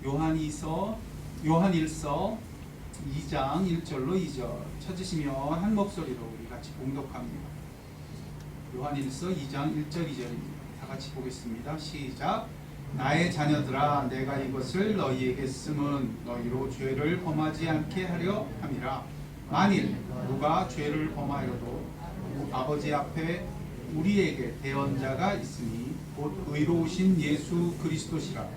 요한일서 2장 1절로 2절 찾으시면 한 목소리로 우리 같이 봉독합니다. 요한일서 2장 1절 2절입니다. 다 같이 보겠습니다. 시작. 나의 자녀들아, 내가 이것을 너희에게 쓰면 너희로 죄를 범하지 않게 하려 함이라. 만일 누가 죄를 범하여도 아버지 앞에 우리에게 대언자가 있으니 곧 의로우신 예수 그리스도시라.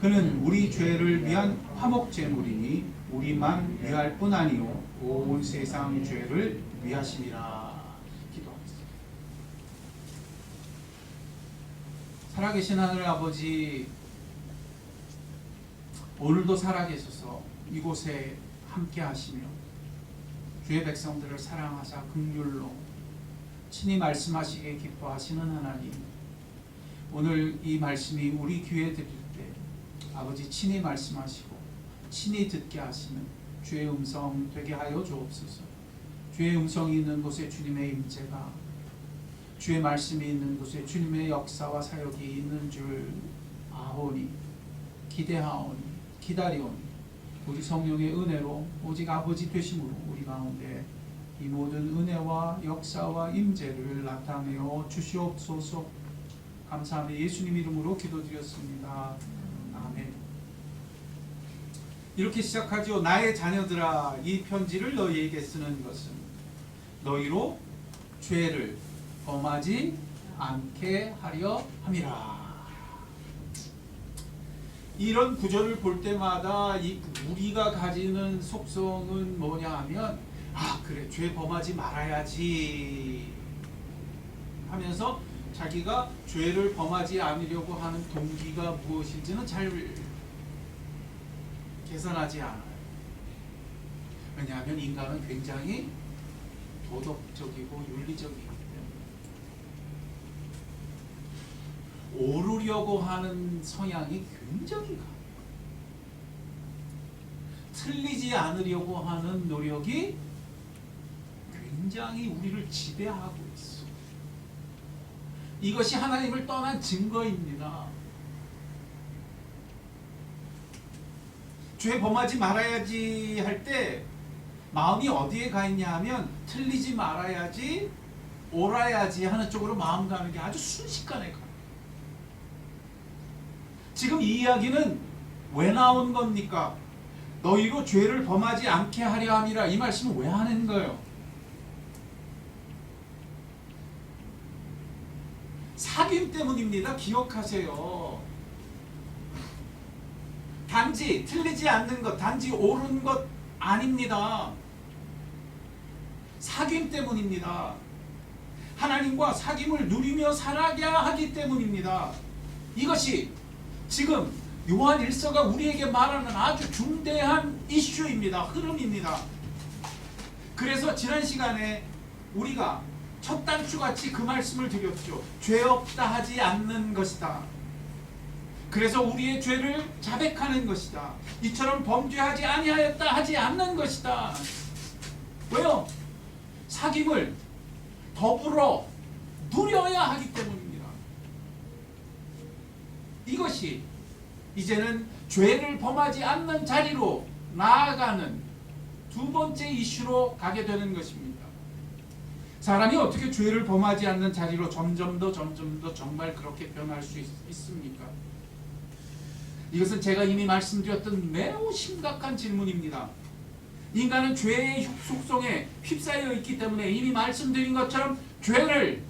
그는 우리 죄를 위한 화목제물이니 우리만 위할 뿐 아니요 온 세상 죄를 위하심이라. 기도하겠습니다. 살아계신 하늘 아버지, 오늘도 살아계셔서 이곳에 함께 하시며 주의 백성들을 사랑하사 긍휼로 친히 말씀하시기에 기뻐하시는 하나님, 오늘 이 말씀이 우리 귀에 들릴 때 아버지 친히 말씀하시고 친히 듣게 하시는 주의 음성 되게 하여 주옵소서. 주의 음성이 있는 곳에 주님의 임재가, 주의 말씀이 있는 곳에 주님의 역사와 사역이 있는 줄 아오니, 기대하오니, 기다리오니, 우리 성령의 은혜로 오직 아버지 되심으로 우리 가운데 이 모든 은혜와 역사와 임재를 나타내어 주시옵소서. 감사하며 예수님 이름으로 기도드렸습니다. 아멘. 이렇게 시작하죠. 나의 자녀들아, 이 편지를 너희에게 쓰는 것은 너희로 죄를 범하지 않게 하려 함이라. 이런 구절을 볼 때마다 우리가 가지는 속성은 뭐냐 하면, 그래, 죄 범하지 말아야지 하면서 자기가 죄를 범하지 않으려고 하는 동기가 무엇인지는 잘 계산하지 않아요. 왜냐하면 인간은 굉장히 도덕적이고 윤리적이기 때문에 오르려고 하는 성향이 굉장히 강해요. 틀리지 않으려고 하는 노력이 굉장히 우리를 지배하고 있어. 이것이 하나님을 떠난 증거입니다. 죄 범하지 말아야지 할 때 마음이 어디에 가 있냐 하면 틀리지 말아야지, 옳아야지 하는 쪽으로 마음 가는 게 아주 순식간에 가요. 지금 이 이야기는 왜 나온 겁니까? 너희로 죄를 범하지 않게 하려 함이라. 이 말씀을 왜 하는 거예요? 사귐 때문입니다. 기억하세요. 단지 틀리지 않는 것, 단지 옳은 것 아닙니다. 사귐 때문입니다. 하나님과 사귐을 누리며 살아야 하기 때문입니다. 이것이 지금 요한일서가 우리에게 말하는 아주 중대한 이슈입니다. 흐름입니다. 그래서 지난 시간에 우리가 첫 단추같이 그 말씀을 드렸죠. 죄 없다 하지 않는 것이다. 그래서 우리의 죄를 자백하는 것이다. 이처럼 범죄하지 아니하였다 하지 않는 것이다. 왜요? 사귐을 더불어 누려야 하기 때문입니다. 이것이 이제는 죄를 범하지 않는 자리로 나아가는 두 번째 이슈로 가게 되는 것입니다. 사람이 어떻게 죄를 범하지 않는 자리로 점점 더 정말 그렇게 변할 수 있습니까? 이것은 제가 이미 말씀드렸던 매우 심각한 질문입니다. 인간은 죄의 속성에 휩싸여 있기 때문에 이미 말씀드린 것처럼 죄를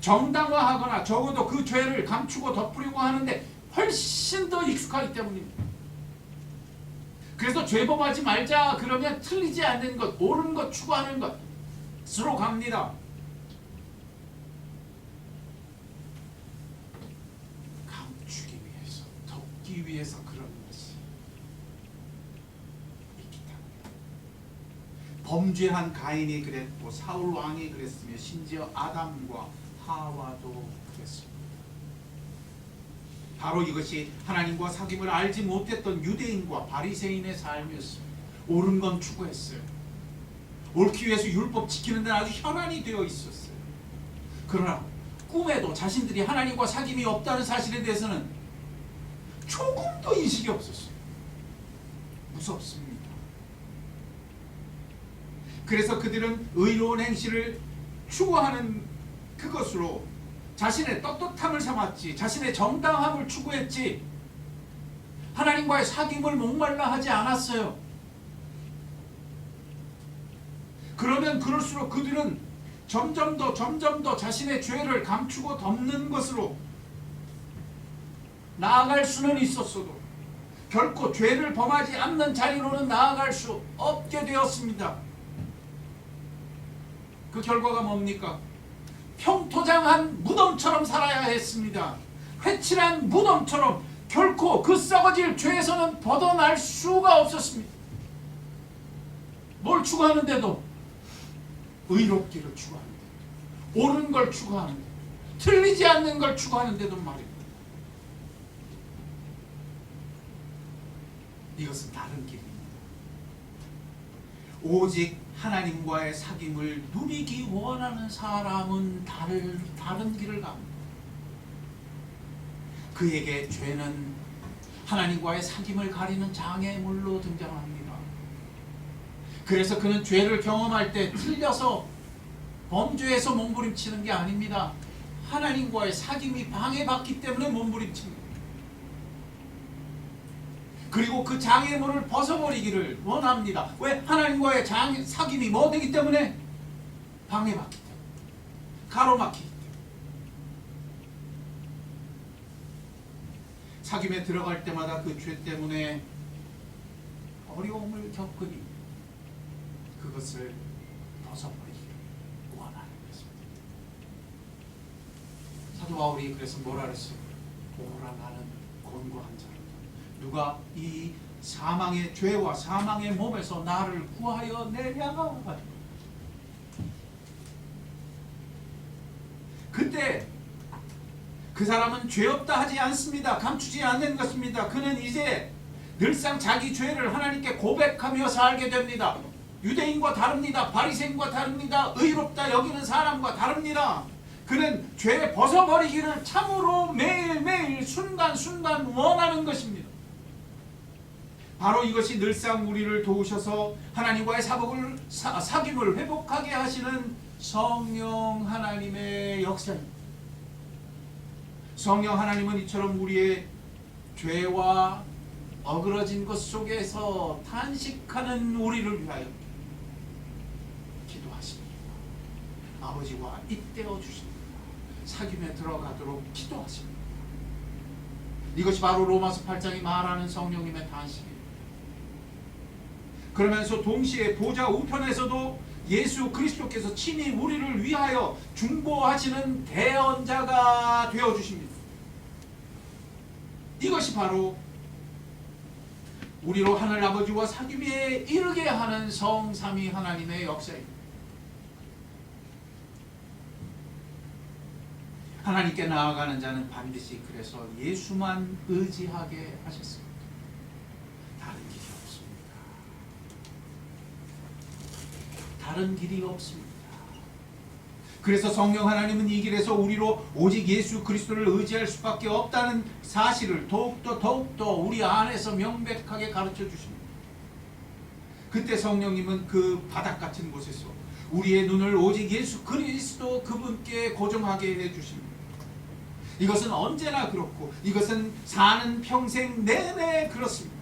정당화하거나 적어도 그 죄를 감추고 덮으려고 하는데 훨씬 더 익숙하기 때문입니다. 그래서 죄 범하지 말자 그러면 틀리지 않는 것, 옳은 것 추구하는 것으로 갑니다. 감추기 위해서, 덮기 위해서 그런 것이 있기 때문에 범죄한 가인이 그랬고 사울 왕이 그랬으며 심지어 아담과 하와도 그랬습니다. 바로 이것이 하나님과 사귐을 알지 못했던 유대인과 바리새인의 삶이었습니다. 옳은 건 추구했어요. 옳기 위해서 율법 지키는 데는 아주 현안이 되어 있었어요. 그러나 꿈에도 자신들이 하나님과 사귐이 없다는 사실에 대해서는 조금도 인식이 없었어요. 무섭습니다. 그래서 그들은 의로운 행실을 추구하는 그것으로 자신의 떳떳함을 삼았지, 자신의 정당함을 추구했지, 하나님과의 사귐을 목말라 하지 않았어요. 그러면 그럴수록 그들은 점점 더 자신의 죄를 감추고 덮는 것으로 나아갈 수는 있었어도 결코 죄를 범하지 않는 자리로는 나아갈 수 없게 되었습니다. 그 결과가 뭡니까? 평토장한 무덤처럼 살아야 했습니다. 회칠한 무덤처럼 결코 그 썩어질 죄에서는 벗어날 수가 없었습니다. 뭘 추구하는데도 의롭기를 추구하는데, 옳은 걸 추구하는데, 틀리지 않는 걸 추구하는데도 말입니다. 이것은 다른 길입니다. 오직 하나님과의 사귐을 누리기 원하는 사람은 다른 길을 갑니다. 그에게 죄는 하나님과의 사귐을 가리는 장애물로 등장합니다. 그래서 그는 죄를 경험할 때 틀려서 범죄에서 몸부림치는 게 아닙니다. 하나님과의 사귐이 방해받기 때문에 몸부림칩니다. 그리고 그 장애물을 벗어버리기를 원합니다. 왜? 하나님과의 사귐이 뭐 되기 때문에? 방해받기 때문에, 가로막히기 때문에. 사귐에 들어갈 때마다 그 죄 때문에 어려움을 겪으니 그것을 벗어버리기를 원하는 것입니다. 사도 바울이 그래서 뭐라 그랬어요? 오라 나는 곤고한 자로다. 누가 이 사망의 죄와 사망의 몸에서 나를 구하여 내랴. 그때 그 사람은 죄 없다 하지 않습니다. 감추지 않는 것입니다. 그는 이제 늘상 자기 죄를 하나님께 고백하며 살게 됩니다. 유대인과 다릅니다. 바리새인과 다릅니다. 의롭다 여기는 사람과 다릅니다. 그는 죄 벗어버리기를 참으로 매일매일 순간순간 원하는 것입니다. 바로 이것이 늘상 우리를 도우셔서 하나님과의 사귐을 회복하게 하시는 성령 하나님의 역사입니다. 성령 하나님은 이처럼 우리의 죄와 어그러진 것 속에서 탄식하는 우리를 위하여 기도하십니다. 아버지와 잇대어 주십니다. 사귐에 들어가도록 기도하십니다. 이것이 바로 로마서 8장이 말하는 성령님의 탄식이에요. 그러면서 동시에 보좌 우편에서도 예수 그리스도께서 친히 우리를 위하여 중보하시는 대언자가 되어주십니다. 이것이 바로 우리로 하늘 아버지와 사귐에 이르게 하는 성삼위 하나님의 역사입니다. 하나님께 나아가는 자는 반드시 그래서 예수만 의지하게 하셨습니다. 다른 길이 없습니다. 다른 길이 없습니다. 그래서 성령 하나님은 이 길에서 우리로 오직 예수 그리스도를 의지할 수밖에 없다는 사실을 더욱더 우리 안에서 명백하게 가르쳐 주십니다. 그때 성령님은 그 바닥 같은 곳에서 우리의 눈을 오직 예수 그리스도 그분께 고정하게 해주십니다. 이것은 언제나 그렇고 이것은 사는 평생 내내 그렇습니다.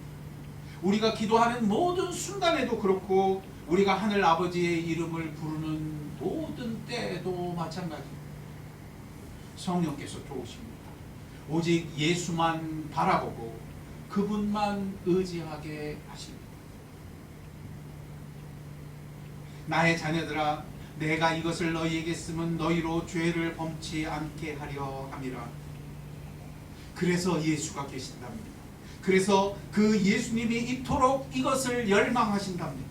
우리가 기도하는 모든 순간에도 그렇고 우리가 하늘 아버지의 이름을 부르는 모든 때에도 마찬가지입니다. 성령께서 도우십니다. 오직 예수만 바라보고 그분만 의지하게 하십니다. 나의 자녀들아 내가 이것을 너희에게 쓰면 너희로 죄를 범치 않게 하려 함이라. 그래서 예수가 계신답니다. 그래서 그 예수님이 이토록 이것을 열망하신답니다.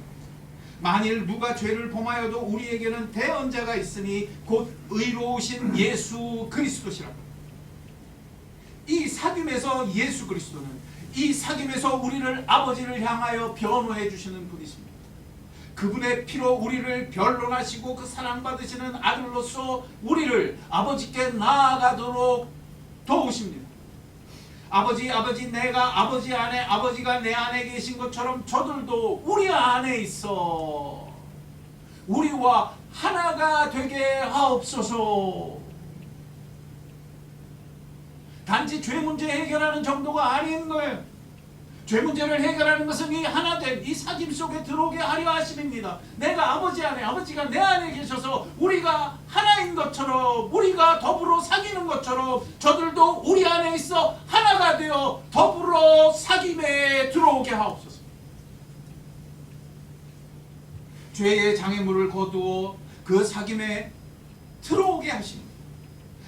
만일 누가 죄를 범하여도 우리에게는 대언자가 있으니 곧 의로우신 예수 그리스도시라. 이 사귐에서 예수 그리스도는 이 사귐에서 우리를 아버지를 향하여 변호해 주시는 분이십니다. 그분의 피로 우리를 변론하시고 그 사랑받으시는 아들로서 우리를 아버지께 나아가도록 도우십니다. 아버지 내가 아버지 안에 아버지가 내 안에 계신 것처럼 저들도 우리 안에 있어 우리와 하나가 되게 하옵소서. 단지 죄 문제 해결하는 정도가 아닌 거예요. 죄 문제를 해결하는 것은 이 하나됨, 이 사귐 속에 들어오게 하려 하심입니다. 내가 아버지 안에, 아버지가 내 안에 계셔서 우리가 하나인 것처럼, 우리가 더불어 사귀는 것처럼 저들도 우리 안에 있어 하나가 되어 더불어 사귐에 들어오게 하옵소서. 죄의 장애물을 거두어 그 사귐에 들어오게 하십니다.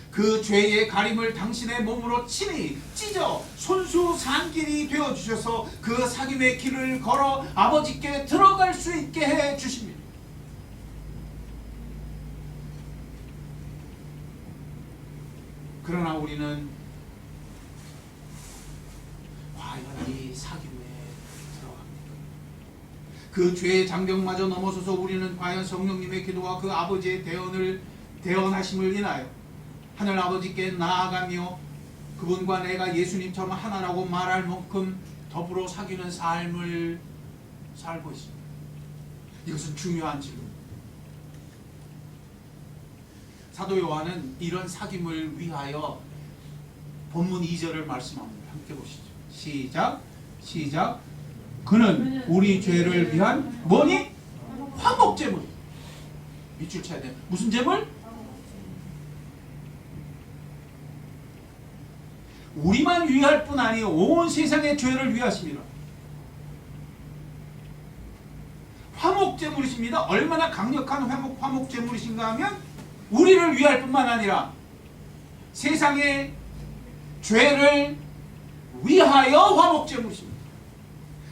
그 죄의 가림을 당신의 몸으로 친히 찢어 손수 산길이 되어주셔서 그 사귐의 길을 걸어 아버지께 들어갈 수 있게 해주십니다. 그러나 우리는 과연 이 사귐에 들어갑니까? 그 죄의 장벽마저 넘어서서 우리는 과연 성령님의 기도와 그 아버지의 대언하심을 인하여 하늘 아버지께 나아가며 그분과 내가 예수님처럼 하나라고 말할 만큼 더불어 사귀는 삶을 살고 있습니다. 이것은 중요한 질문입니다. 사도 요한은 이런 사귐을 위하여 본문 2절을 말씀합니다. 함께 보시죠. 시작. 그는 우리 죄를 위한 뭐니? 화목제물. 밑줄 쳐야 돼요. 무슨 제물? 우리만 위할 뿐 아니요 온 세상의 죄를 위하십니다. 화목제물이십니다. 얼마나 강력한 화목제물이신가 하면 우리를 위할 뿐만 아니라 세상의 죄를 위하여 화목제물이십니다.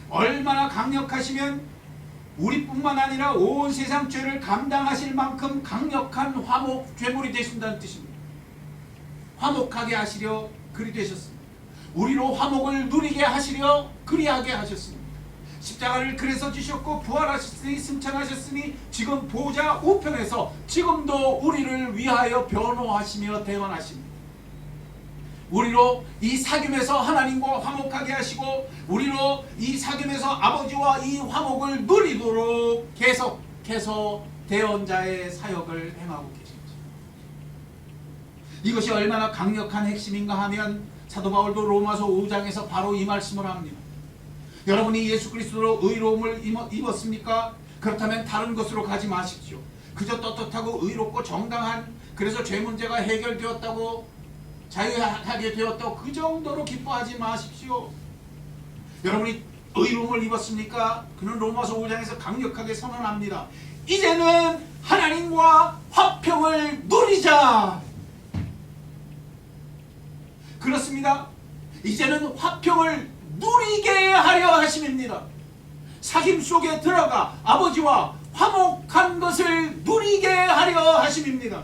얼마나 강력하시면 우리뿐만 아니라 온 세상 죄를 감당하실 만큼 강력한 화목제물이 되신다는 뜻입니다. 화목하게 하시려 그리 되셨습니다. 우리로 화목을 누리게 하시려 그리하게 하셨습니다. 십자가를 그래서 지셨고 부활하셨으니 승천하셨으니 지금 보좌 우편에서 지금도 우리를 위하여 변호하시며 대언하십니다. 우리로 이 사귐에서 하나님과 화목하게 하시고 우리로 이 사귐에서 아버지와 이 화목을 누리도록 계속해서 대언자의 사역을 행하고 계십니다. 이것이 얼마나 강력한 핵심인가 하면 사도 바울도 로마서 5장에서 바로 이 말씀을 합니다. 여러분이 예수 그리스도로 의로움을 입었습니까? 그렇다면 다른 것으로 가지 마십시오. 그저 떳떳하고 의롭고 정당한, 그래서 죄 문제가 해결되었다고 자유하게 되었다고 그 정도로 기뻐하지 마십시오. 여러분이 의로움을 입었습니까? 그는 로마서 5장에서 강력하게 선언합니다. 이제는 하나님과 화평을 누리자. 그렇습니다. 이제는 화평을 누리게 하려 하심입니다. 사귐 속에 들어가 아버지와 화목한 것을 누리게 하려 하심입니다.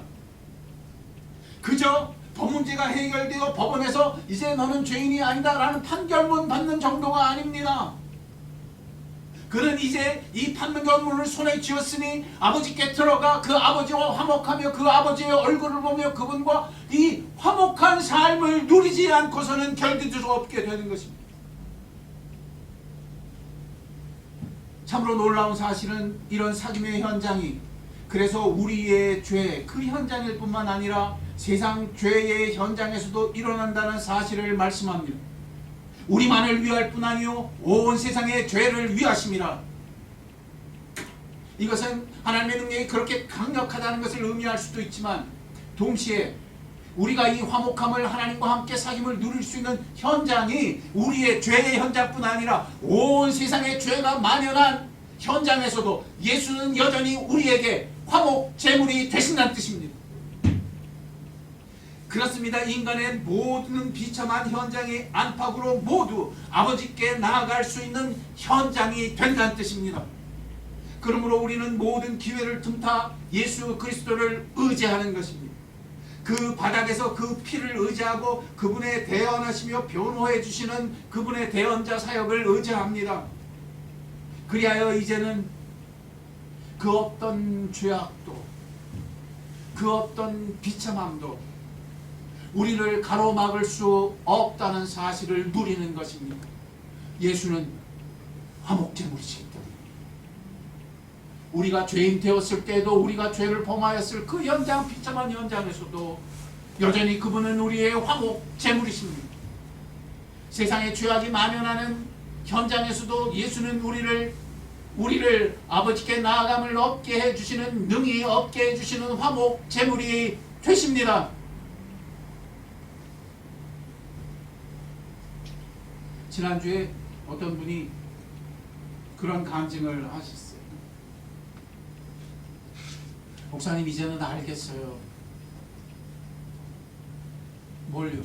그저 법 문제가 해결되어 법원에서 이제 너는 죄인이 아니다 라는 판결문 받는 정도가 아닙니다. 그는 이제 이 판결문을 손에 쥐었으니 아버지께 들어가 그 아버지와 화목하며 그 아버지의 얼굴을 보며 그분과 이 화목한 삶을 누리지 않고서는 견딜 수 없게 되는 것입니다. 참으로 놀라운 사실은 이런 사귐의 현장이 그래서 우리의 죄 그 현장일 뿐만 아니라 세상 죄의 현장에서도 일어난다는 사실을 말씀합니다. 우리만을 위할 뿐 아니요 온 세상의 죄를 위하심이라. 이것은 하나님의 능력이 그렇게 강력하다는 것을 의미할 수도 있지만 동시에 우리가 이 화목함을 하나님과 함께 사귐을 누릴 수 있는 현장이 우리의 죄의 현장뿐 아니라 온 세상의 죄가 만연한 현장에서도 예수는 여전히 우리에게 화목 제물이 되신다는 뜻입니다. 그렇습니다. 인간의 모든 비참한 현장이 안팎으로 모두 아버지께 나아갈 수 있는 현장이 된다는 뜻입니다. 그러므로 우리는 모든 기회를 틈타 예수 그리스도를 의지하는 것입니다. 그 바닥에서 그 피를 의지하고 그분의 대언하시며 변호해 주시는 그분의 대언자 사역을 의지합니다. 그리하여 이제는 그 어떤 죄악도 그 어떤 비참함도 우리를 가로막을 수 없다는 사실을 누리는 것입니다. 예수는 화목제물이시기 때문에 우리가 죄인 되었을 때도, 우리가 죄를 범하였을 그 현장, 비참한 현장에서도 여전히 그분은 우리의 화목제물이십니다. 세상에 죄악이 만연하는 현장에서도 예수는 우리를 아버지께 나아감을 얻게 해주시는, 능히 얻게 해주시는 화목제물이 되십니다. 지난주에 어떤 분이 그런 간증을 하셨어요. 목사님, 이제는 알겠어요. 뭘요?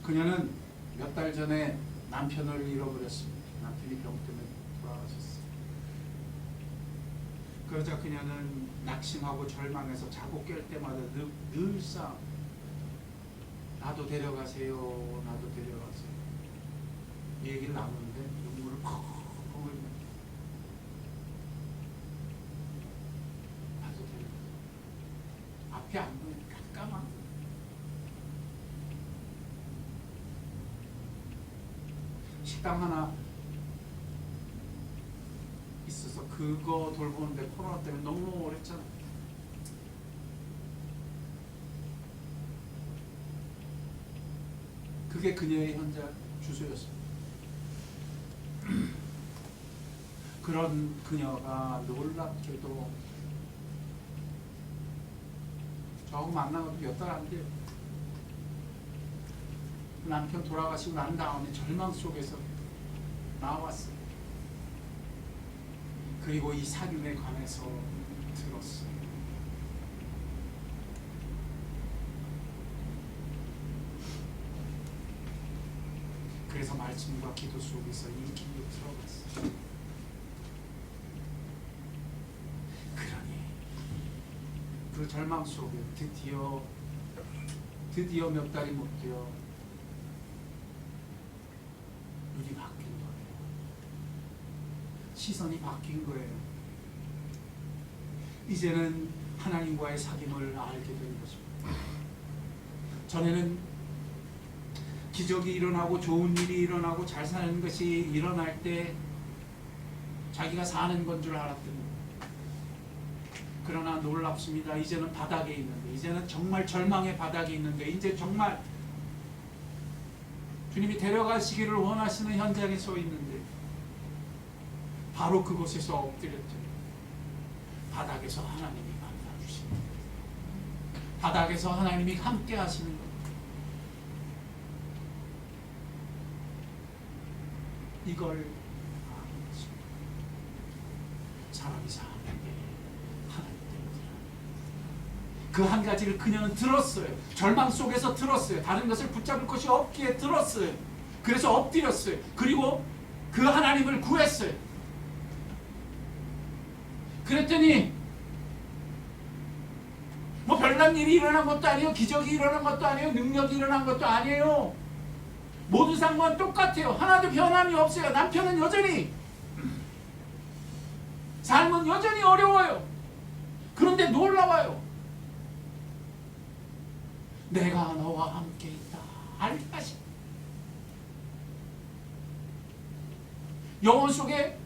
그녀는 몇 달 전에 남편을 잃어버렸습니다. 남편이 병 때문에 돌아가셨어요. 그러자 그녀는 낙심하고 절망해서 자고 깰 때마다 늘상 나도 데려가세요, 나도 데려가세요, 이 얘기를 나누는데 눈물을 펑펑 흘립니다. 나도 데려가세요. 앞이 안 보여. 깜깜한 거예요. 식당 하나 있어서 그거 돌보는데 코로나 때문에 너무 어렵잖아요. 그게 그녀의 현장 주소였습니다. 그런 그녀가 놀랍게도 저하고 만난 것도 몇 달 안 돼요. 남편 돌아가시고 난 다음에 절망 속에서 나왔어요. 그리고 이 사균에 관해서 들었어요. 그래서 말씀과 기도 속에서 이 길로 들어갔어요. 그러니 그 절망 속에 드디어 몇 달이 못 되어 눈이 바뀐 거예요. 시선이 바뀐 거예요. 이제는 하나님과의 사귐을 알게 된 것입니다. 전에는 기적이 일어나고 좋은 일이 일어나고 잘 사는 것이 일어날 때 자기가 사는 건 줄 알았더니, 그러나 놀랍습니다. 이제는 바닥에 있는데, 이제는 정말 절망의 바닥에 있는데, 이제 정말 주님이 데려가시기를 원하시는 현장에 서 있는데 바로 그곳에서 엎드렸죠. 바닥에서 하나님이 만나주십니다. 바닥에서 하나님이 함께 하시는 것. 이걸 아는 것입니다. 사람이 사는 게 하나님 때문이라. 그 한 가지를 그녀는 들었어요. 절망 속에서 들었어요. 다른 것을 붙잡을 것이 없기에 들었어요. 그래서 엎드렸어요. 그리고 그 하나님을 구했어요. 그랬더니 뭐 별난 일이 일어난 것도 아니에요. 기적이 일어난 것도 아니에요. 능력이 일어난 것도 아니에요. 모든 상황은 똑같아요. 하나도 변함이 없어요. 남편은 여전히, 삶은 여전히 어려워요. 그런데 놀라워요. 내가 너와 함께 있다. 알다시 영혼 속에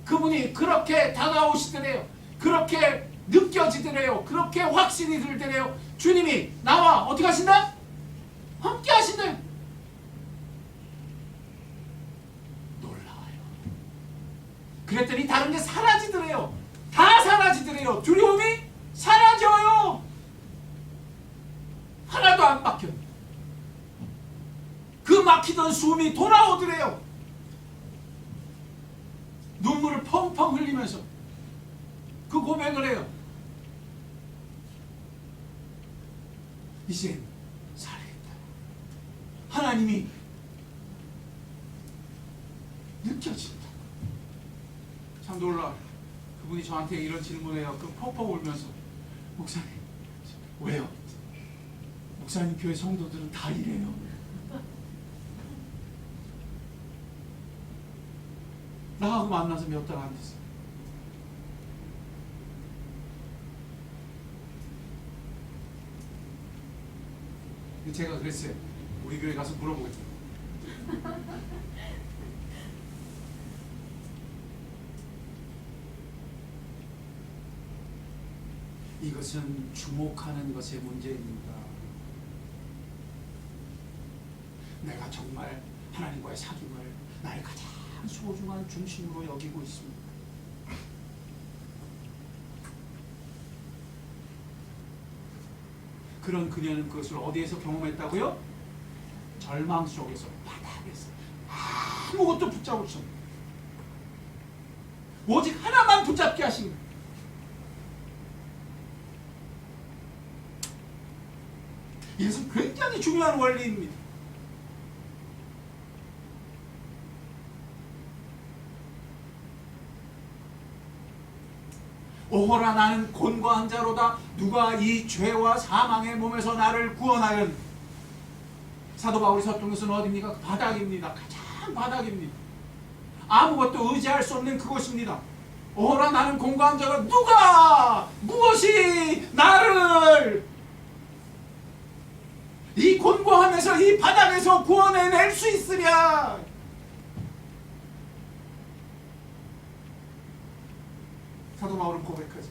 그분이 그렇게 다가오시더래요. 그렇게 느껴지더래요. 그렇게 확신이 들더래요. 주님이 나와 어떻게 하신다? 함께 하신대요. 놀라워요. 그랬더니 다른 게 사라지더래요. 다 사라지더래요. 두려움이 사라져요. 하나도 안 막혀. 그 막히던 숨이 돌아오더래요. 눈물을 펑펑 흘리면서 그 고백을 해요. 이제 살겠다. 하나님이 느껴진다. 참 놀라워요. 그분이 저한테 이런 질문해요. 그 펑펑 울면서, 목사님 왜요? 목사님 교회 성도들은 다 이래요. 나하고 만나서 몇 달 안 됐어요. 제가 그랬어요. 우리 교회 가서 물어보겠다. 이것은 주목하는 것의 문제입니다. 내가 정말 하나님과의 사귐을 나의 가장 소중한 중심으로 여기고 있습니다. 그런 그녀는 그것을 어디에서 경험했다고요? 절망 속에서, 바닥에서 아무것도 붙잡을 수 없는, 오직 하나만 붙잡게 하신 거예요. 이것은 굉장히 중요한 원리입니다. 오호라 나는 곤고한 자로다. 누가 이 죄와 사망의 몸에서 나를 구원하였느냐. 사도 바울이 썼던 것은 어디입니까? 바닥입니다. 가장 바닥입니다. 아무것도 의지할 수 없는 그곳입니다. 오호라 나는 곤고한 자로, 누가 무엇이 나를 이 곤고함에서, 이 바닥에서 구원해낼 수 있으랴. 사도 바울은 고백하죠.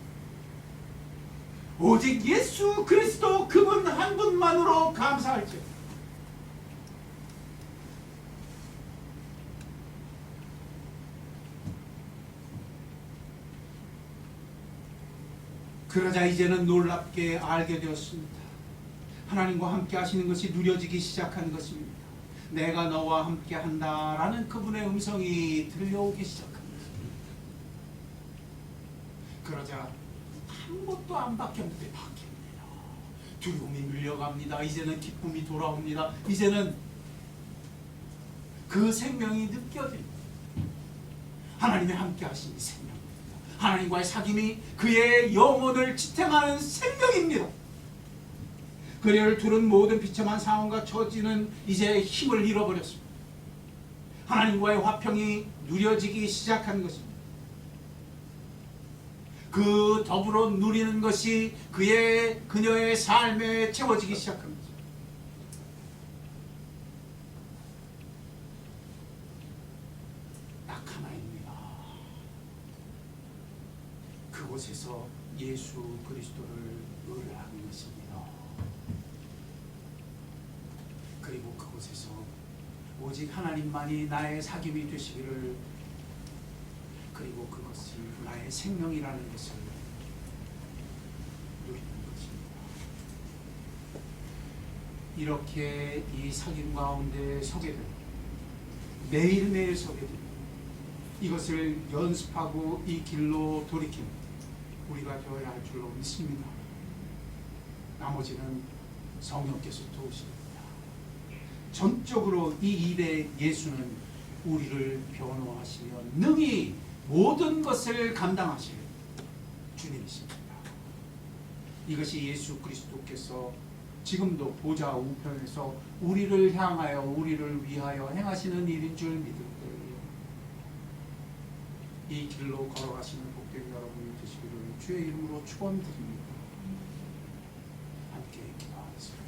오직 예수 그리스도 그분 한 분만으로 감사할지. 그러자 이제는 놀랍게 알게 되었습니다. 하나님과 함께 하시는 것이 누려지기 시작한 것입니다. 내가 너와 함께 한다라는 그분의 음성이 들려오기 시작한 것입니다. 그러자 아무것도 안 바뀌었는데 바뀝니다. 두려움이 밀려갑니다. 이제는 기쁨이 돌아옵니다. 이제는 그 생명이 느껴집니다. 하나님이 함께 하신 생명입니다. 하나님과의 사귐이 그의 영혼을 지탱하는 생명입니다. 그를 두른 모든 비참한 상황과 처지는 이제 힘을 잃어버렸습니다. 하나님과의 화평이 누려지기 시작한 것입니다. 그 더불어 누리는 것이 그녀의 삶에 채워지기 시작한 것입니다. 딱 하나입니다. 그곳에서 예수 그리스도를 의뢰하는 것입니다. 그리고 그곳에서 오직 하나님만이 나의 사귐이 되시기를, 그리고 그것이 나의 생명이라는 것을 누리는 것입니다. 이렇게 이 사귐 가운데 서게 됩니다. 매일매일 서게 됩니다. 이것을 연습하고 이 길로 돌이키는 우리가 되어야 할 줄로 믿습니다. 나머지는 성령께서 도우십니다. 전적으로 이 일에 예수는 우리를 변호하시며 능히 모든 것을 감당하실 주님이십니다. 이것이 예수 그리스도께서 지금도 보좌 우편에서 우리를 향하여, 우리를 위하여 행하시는 일인 줄 믿을 때에 이 길로 걸어가시는 복된 여러분이 되시기를 주의 이름으로 축원드립니다. 함께 기도하겠습니다.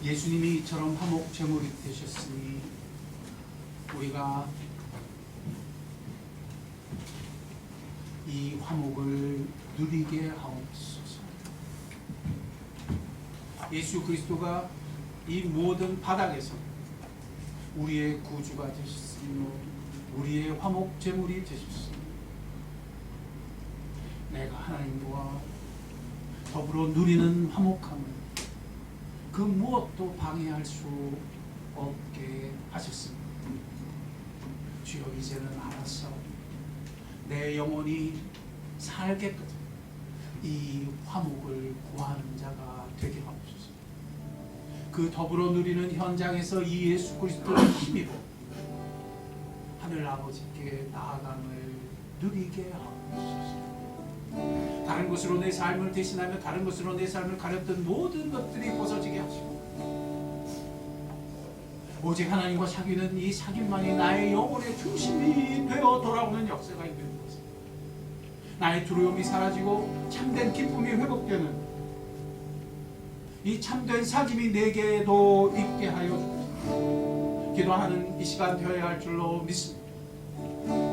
예수님이 이처럼 화목 제물이 되셨으니 우리가 이 화목을 누리게 하옵소서. 예수 그리스도가 이 모든 바닥에서 우리의 구주가 되셨으며 우리의 화목 제물이 되셨으며 내가 하나님과 더불어 누리는 화목함을 그 무엇도 방해할 수 없게 하셨습니다. 주여, 이제는 알았어. 내 영혼이 살게까지 이 화목을 구하는 자가 되게 하옵소서. 그 더불어 누리는 현장에서 이 예수 그리스도를 힘입어 하늘 아버지께 나아감을 누리게 하옵소서. 다른 것으로 내 삶을 대신하며 다른 것으로 내 삶을 가렸던 모든 것들이 벗어지게 하시고 오직 하나님과 사귀는 이 사귐만이 나의 영혼의 중심이 되어 돌아오는 역사가 있는 것입니다. 나의 두려움이 사라지고 참된 기쁨이 회복되는 이 참된 사귐이 내게도 있게 하여 주옵소서. 기도하는 이 시간 되어야 할 줄로 믿습니다.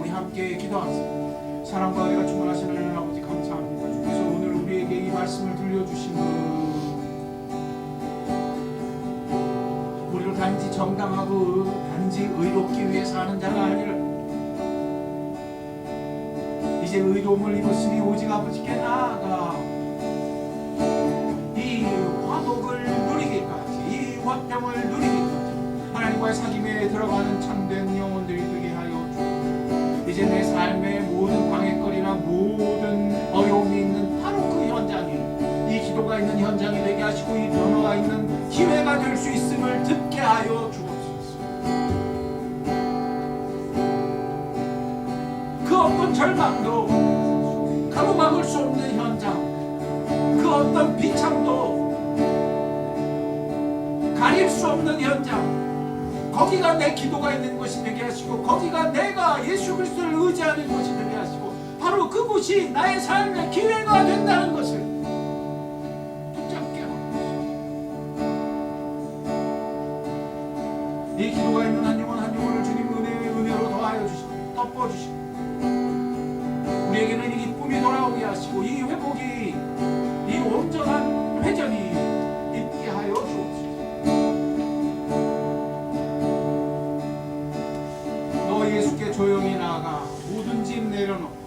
우리 함께 기도하겠습니다. 사랑과 은혜가 충만하신 하나님 아버지 감사합니다. 주께서 오늘 우리에게 이 말씀을 들려주시는 우리를 단지 정당하고 단지 의롭기 위해서 하는 자가 아니라 이제 의로움을 입었으니 오직 아버지께 나아가 이 화복을 누리기까지, 이 화평을 누리기까지 하나님과의 사귐에 들어가는 참된 영혼들이 되게 하여 주옵소서. 이제 내 삶의 모든 방해거리나 모든 어려움이 있는 바로 그 현장이, 이 기도가 있는 현장이 되게 하시고 이 변화가 있는 기회가 될 수 있음을 듣게 하여 주옵소서. 그 어떤 절망도 가로막을 수 없는 현장, 그 어떤 비참도 가릴 수 없는 현장, 거기가 내 기도가 있는 곳이 되게 하시고 거기가 내가 예수 그리스도를 의지하는 곳이 되게 하시고 바로 그곳이 나의 삶의 기회가 된다는 것을 붙잡게 하옵소서. 이 기도가 있는 한 영혼 한 영혼을 주님 은혜로 더하여 주시고 덮어주시고 우리에게는 이 기쁨이 돌아오게 하시고 이 회복이, 이 온전한 회전이 있게 하여 주옵소서. 너 예수께 조용히 나아가 모든 짐 내려놓고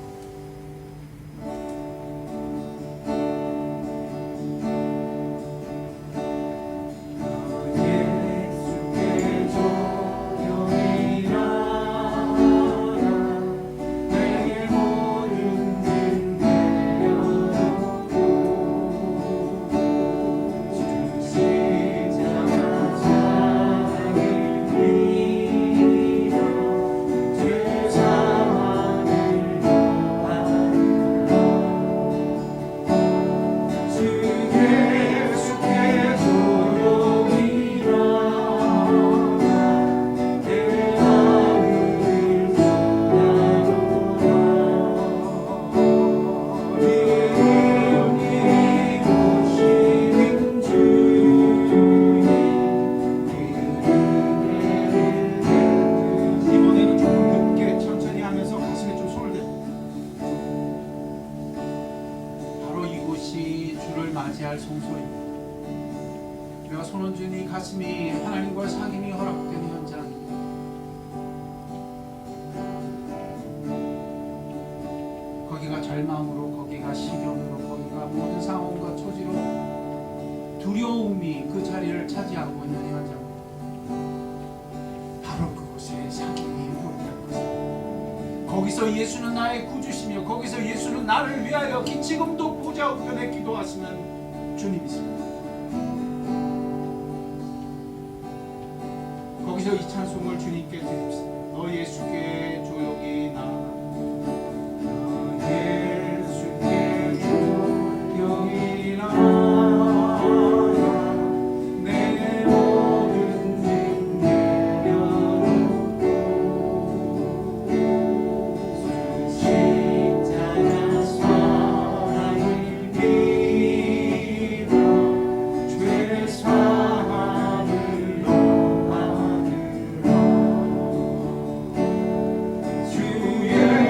맞이할 성소입니다. 우리가 손원준 이 가슴이 하나님과 사귐이 허락된 현장입니다. 거기가 절망으로, 거기가 시련으로, 거기가 모든 상황과 처지로 두려움이 그 자리를 차지하고 있는 현장입니다. 바로 그곳에 사귐이 회복될 것입니다. 거기서 예수는 나의 구주시며 거기서 예수는 나를 위하여 지금도 보좌 우편에 기도하시는 주님이십니다. 거기서 이 찬송을 주님께 드립시다. 너 예수께 조용히 나아가 예수께 조용히 나아가 내 모든 짐 내려놓고 십자가 사랑을 믿어 죄 사함을 너하느라 주의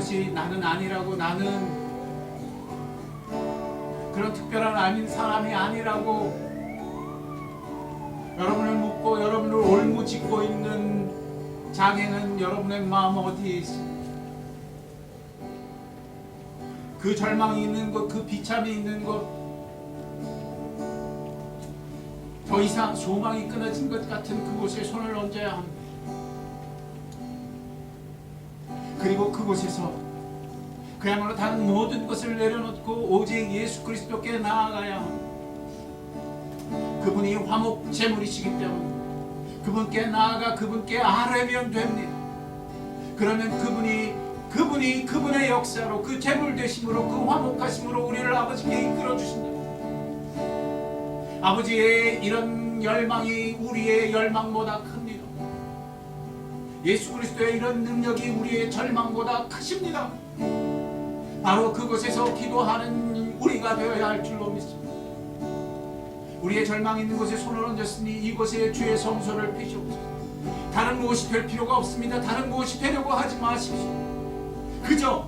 그것이 나는 아니라고, 나는 그런 특별한 아닌 사람이 아니라고 여러분을 묻고 여러분을 올무짓고 있는 장애는 여러분의 마음 어디에 있습니까? 그 절망이 있는 것, 그 비참이 있는 것, 더 이상 소망이 끊어진 것 같은 그곳에 손을 얹어야 합니다. 그리고 그곳에서 그야말로 다른 모든 것을 내려놓고 오직 예수 그리스도께 나아가야 합니다. 그분이 화목 제물이시기 때문에 그분께 나아가 그분께 아뢰면 됩니다. 그러면 그분이 그분의 역사로, 그 제물 되심으로, 그 화목하심으로 우리를 아버지께 이끌어 주신다. 아버지의 이런 열망이 우리의 열망보다 큽니다. 예수 그리스도의 이런 능력이 우리의 절망보다 크십니다. 바로 그곳에서 기도하는 우리가 되어야 할 줄로 믿습니다. 우리의 절망 있는 곳에 손을 얹었으니 이곳에 주의 성소를 피시옵소서. 다른 무엇이 될 필요가 없습니다. 다른 무엇이 되려고 하지 마십시오. 그저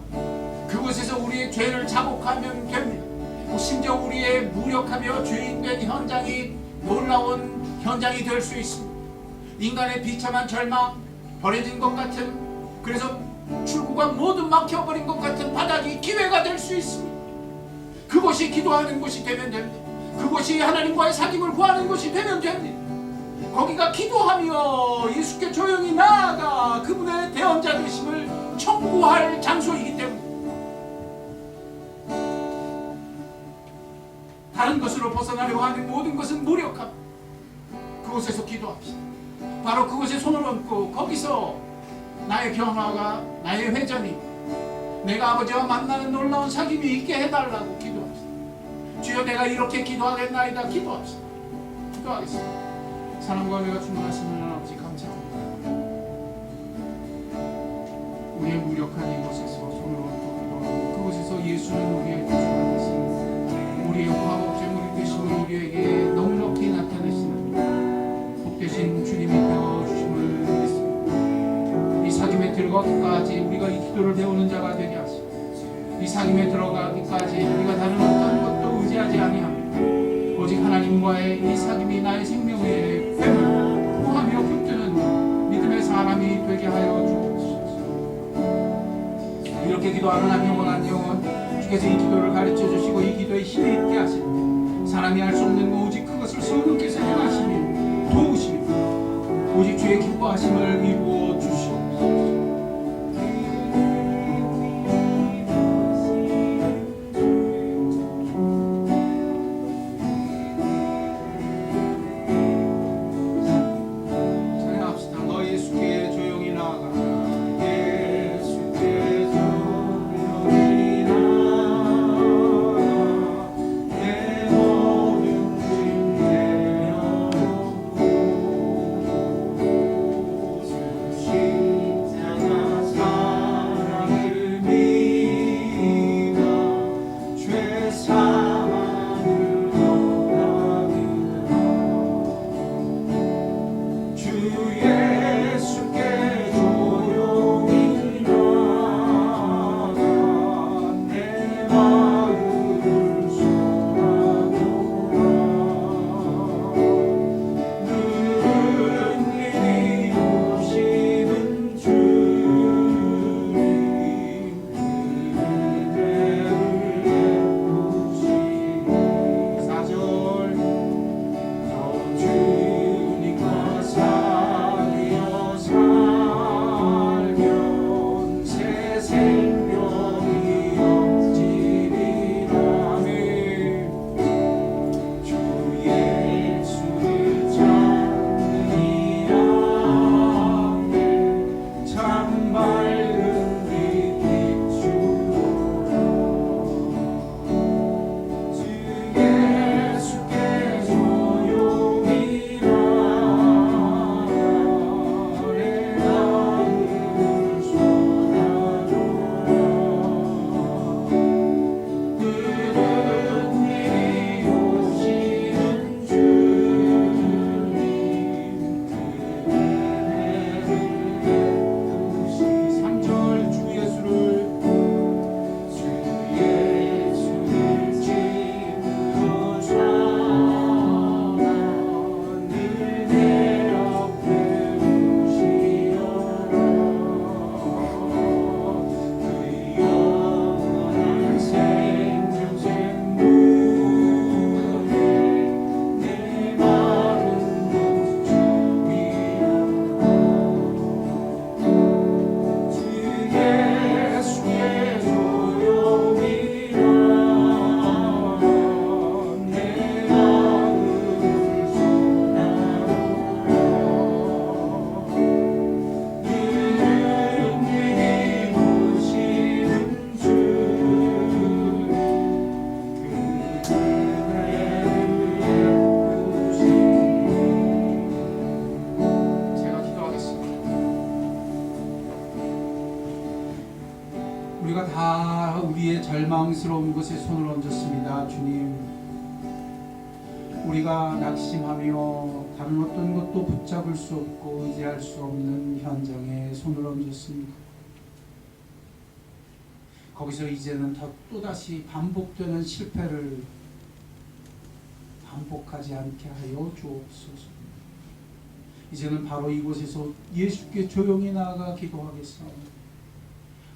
그곳에서 우리의 죄를 자복하면 됩니다. 심지어 우리의 무력하며 죄인된 현장이 놀라운 현장이 될 수 있습니다. 인간의 비참한 절망, 버려진 것 같은, 그래서 출구가 모두 막혀버린 것 같은 바닥이 기회가 될 수 있습니다. 그곳이 기도하는 곳이 되면 됩니다. 그곳이 하나님과의 사귐을 구하는 곳이 되면 됩니다. 거기가 기도하며 예수께 조용히 나아가 그분의 대언자 되심을 청구할 장소이기 때문에 다른 것으로 벗어나려고 하는 모든 것은 무력함. 그곳에서 기도합시다. 바로 그곳에 손을 얹고 거기서 나의 변화가, 나의 회전이, 내가 아버지와 만나는 놀라운 사귐이 있게 해달라고 기도합시다. 주여 내가 이렇게 기도하겠나이다. 기도합시다. 기도하겠습니다. 사랑과 은혜가 충만하신 하나님 아버지 감사합니다. 우리의 무력한 이곳에서 손을 얹고 기도하고 그곳에서 예수는 우리의 구주가 되시는, 우리의 화목제물이 되시는 우리에게 넉넉히 나타내시는 복되신 주님이 되어주심을 믿습니다. 이 사귐에 들어가기까지 우리가 이 기도를 배우는 자가 되게 하시고, 이 사귐에 들어가기까지 우리가 다른 어떤 것도 의지하지 아니합니다. 오직 하나님과의 이 사귐이 나의 생명의 뱀을 구하며 붙드는 믿음의 사람이 되게 하여 주옵소서. 이렇게 기도하는 한 영혼 주께서 이 기도를 가르쳐 주시고 이 기도에 힘이 있게 하시고 사람이 할 수 없는 거 오직 그것을 성령께서 행하시며 도우시며 오직 주의 기뻐하심을 이루어 주시옵소서. 우리가 다 우리의 절망스러운 것에 손을 얹었습니다. 주님, 우리가 낙심하며 다른 어떤 것도 붙잡을 수 없고 의지할 수 없는 현장에 손을 얹었습니다. 거기서 이제는 또다시 반복되는 실패를 반복하지 않게 하여 주옵소서. 이제는 바로 이곳에서 예수께 조용히 나아가 기도하겠사옵니다.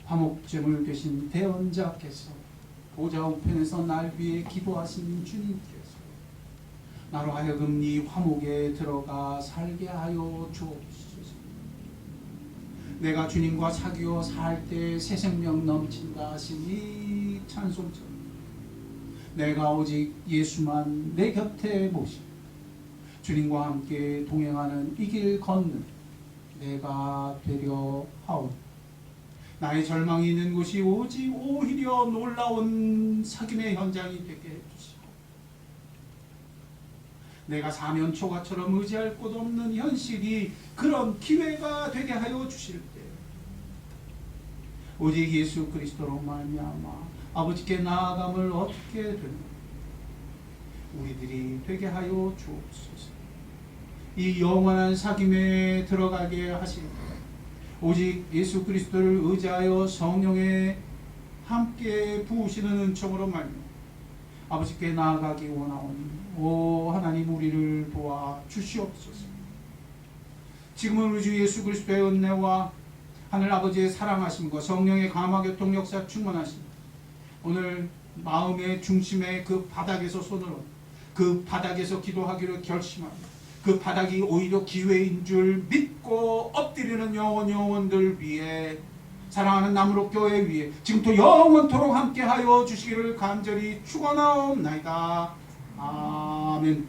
화목제물 되신 대언자께서 보좌 우편에서 날 위해 기도하신 주님께서 나로 하여금 이 화목에 들어가 살게 하여 주옵소서. 내가 주님과 사귀어 살 때 새 생명 넘친다 하신 이 찬송처럼 내가 오직 예수만 내 곁에 모시고 주님과 함께 동행하는 이 길 걷는 내가 되려 하오니 나의 절망이 있는 곳이 오직 오히려 놀라운 사귐의 현장이 되게 해주시고 내가 사면 초가처럼 의지할 곳 없는 현실이 그런 기회가 되게 하여 주실 때 오직 예수 그리스도로 말미암아 아버지께 나아감을 얻게 되는 우리들이 되게 하여 주옵소서. 이 영원한 사귐에 들어가게 하실 때 오직 예수 그리스도를 의지하여 성령에 함께 부으시는 은총으로 말미암아 아버지께 나아가기 원하오니 오 하나님 우리를 도와 주시옵소서. 지금은 우리 주 예수 그리스도의 은혜와 하늘 아버지의 사랑하심과 성령의 감화교통 역사 충만하심 오늘 마음의 중심의 그 바닥에서 손을 얹고 그 바닥에서 기도하기로 결심합니다. 그 바닥이 오히려 기회인 줄 믿고 엎드리는 영혼들 위해 사랑하는 나무로 교회 위에 지금부터 영원토록 함께하여 주시기를 간절히 축원하옵나이다. 아멘.